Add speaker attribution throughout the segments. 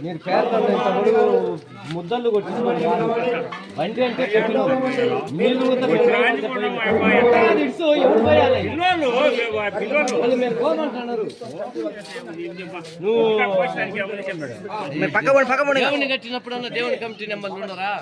Speaker 1: నేను పేర్కొంటే ముద్దలు కొట్టించుకోండి బండి అంటే మీరు దేవుని కట్టినప్పుడన్నా దేవుని కమిటీ నెంబర్లు ఉన్నారా?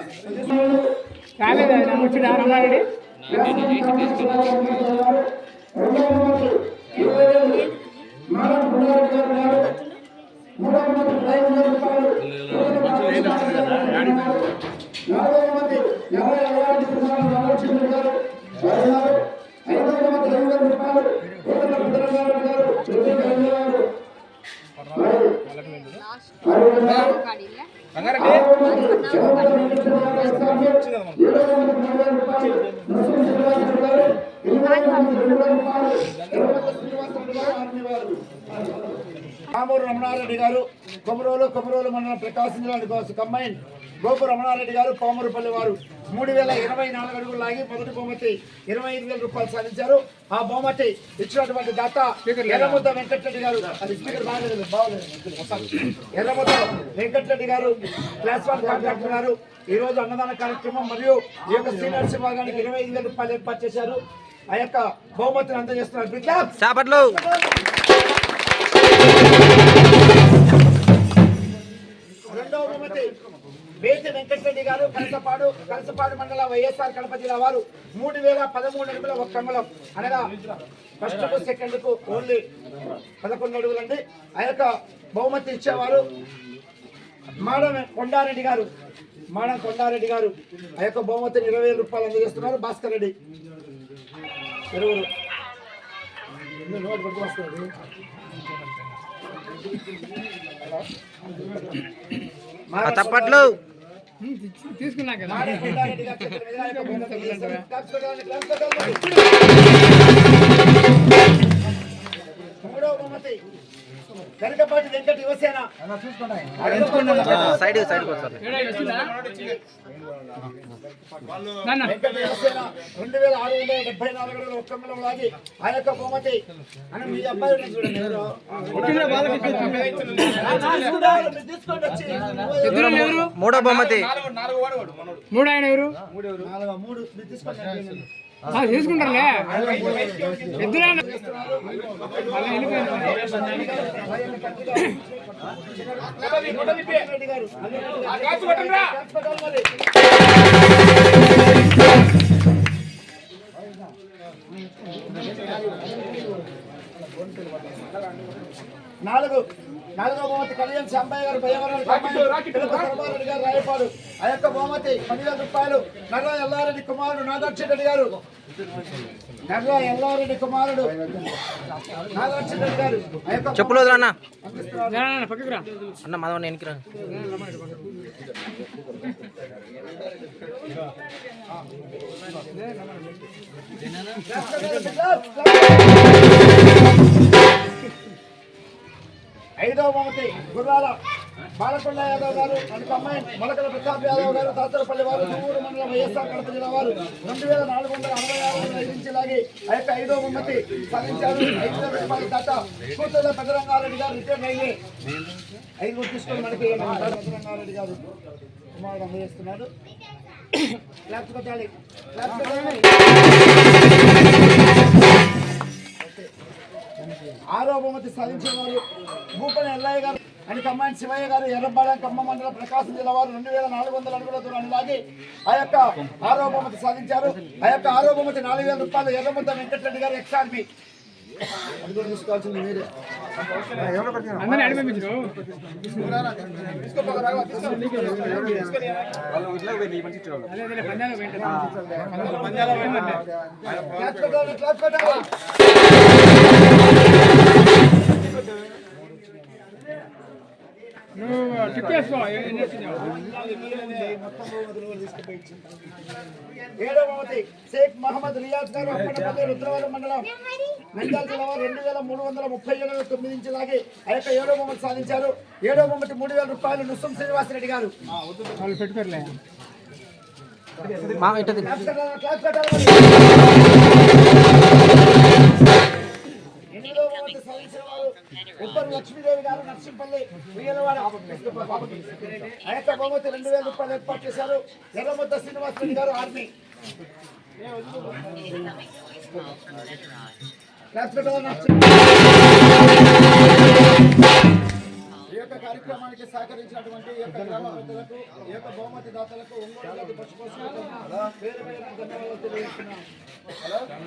Speaker 2: కామూరు రమణారెడ్డి గారు కొమరోలు మండలం ప్రకాశం జిల్లా కంబైన్ గోపు రమణారెడ్డి గారు పామూరుపల్లి వారు 3024 అడుగులు లాగి మొదటి బహుమతి 25,000 రూపాయలు సాధించారు. ఆ బహుమతి ఇచ్చినటువంటి దాత ఎర్రముద్ద వెంకటరెడ్డి గారు. అది స్పీకర్ ఎర్రముద్ద వెంకటరెడ్డి గారు క్లాస్ 1 కాంట్రాక్టర్ గారు ఈ రోజు అన్నదాన కార్యక్రమం మరియు ఈ యొక్క సీనియర్స్ విభాగానికి 25,000 రూపాయలు ఏర్పాటు చేశారు. ఆ యొక్క బహుమతిని అందజేస్తున్నారు. రెండవ బహుమతి బేతి వెంకటరెడ్డి గారు కలసపాడు మండల వైఎస్ఆర్ కడప జిల్లా వారు 3013 అడుగుల 1 అంగుళం అనగా ఫస్ట్ కు సెకండ్ కు ఓన్లీ 11 అడుగులు అండి. ఆ యొక్క బహుమతి ఇచ్చేవారు మాడం కొండారెడ్డి గారు. ఆ యొక్క బహుమతిని 20,000 రూపాయలు అందజేస్తున్నారు. భాస్కర్ రెడ్డి ఎరువురు
Speaker 1: తప్పట్లు
Speaker 3: తీసుకున్నా కదా.
Speaker 2: మూడవ బహుమతి కనకపాటి వెంకట యువసేన
Speaker 1: సైడ్
Speaker 2: 2674 అడుగుల 1 అంగుళం లాగి ఆ యొక్క బహుమతి అని మీ అబ్బాయి చూడండి.
Speaker 1: మూడో బహుమతి
Speaker 3: మూడు ఆయన ఎవరు? తీసుకుంటారులే ఇద్దరు
Speaker 2: నాలుగో బహుమతి కళ్యాణ్ శాంబయ్య గారు భయవరారెడ్డి గారు రాయపాడు. ఆ యొక్క బహుమతి 10,000 రూపాయలు నర్రా ఎల్లారెడ్డి కుమారుడు నాగార్జున రెడ్డి గారు.
Speaker 1: చెప్పులు అన్న అన్న మాధవన్ వెనక్కి రా.
Speaker 2: ఐదవ బహుమతి గుర్రాల బాలకొండ యాదవ్ గారు అండ్ కంబైన్ మొలకల ప్రతాప్ యాదవ్ గారు తాతరపల్లి వారు ఊరు మండలం వైఎస్ఆర్ కడప జిల్లా వారు 2466 లాగి ఆ యొక్క ఐదవ బహుమతి సాధించారు. 5,000 రూపాయల దాత కూతుళ్ళ పెదరంగారెడ్డి గారు రిటైర్ అయ్యి 5 తీసుకొని మనకి పెదరంగారెడ్డి గారు కుమారుడు అందజేస్తున్నారు. క్లాప్స్ కొట్టాలి. ఆరో బహుమతి సాధించిన వారు భూపని ఎల్లయ్య గారు అని కమ్మాయిని శివయ్య గారు ఎర్రబాడ ఖమ్మం మండలం ప్రకాశం జిల్లా వారు 2400 అడుగుల దూరాన్ని లాగి ఆ యొక్క ఆరో బహుమతి సాధించారు. ఆ యొక్క ఆరో బహుమతి 4,000 రూపాయలు ఎర్రముద్ద వెంకటరెడ్డి గారు ఎక్స్ఆర్బి. అది కూడా తీసుకోవాల్సింది మీరే. ఏడవ బహుమతి షేక్ మహమ్మద్ రియాజ్ గారు అప్పనపల్లి రుద్రవరం మండలం నంద్యాల జిల్లా 2337 ఇంచు లాగి ఆ యొక్క ఏడవ బహుమతి సాధించారు. ఏడవ బహుమతి 3,000 రూపాయలు నుస్సం శ్రీనివాసరెడ్డి గారు. ఎనిమిదవ బహుమతి సాధించిన వారు ఉప్పర్ లక్ష్మీదేవి గారు నర్సింపల్లి ఉయ్యలవాడ ఆ యొక్క బహుమతి 2000 రూపాయలు ఏర్పాటు చేశారు. ఎర్రముద్ద శ్రీనివాస్ రెడ్డి గారు ఆర్మీ. ఈ యొక్క కార్యక్రమానికి సహకరించినటువంటి ఈ యొక్క గ్రామ పెద్దలకు, ఈ యొక్క బహుమతి దాతలకు, ఒంగోలు పశుపోషణ పేరు పేరున ధన్యవాదాలు తెలియజేస్తున్నాను.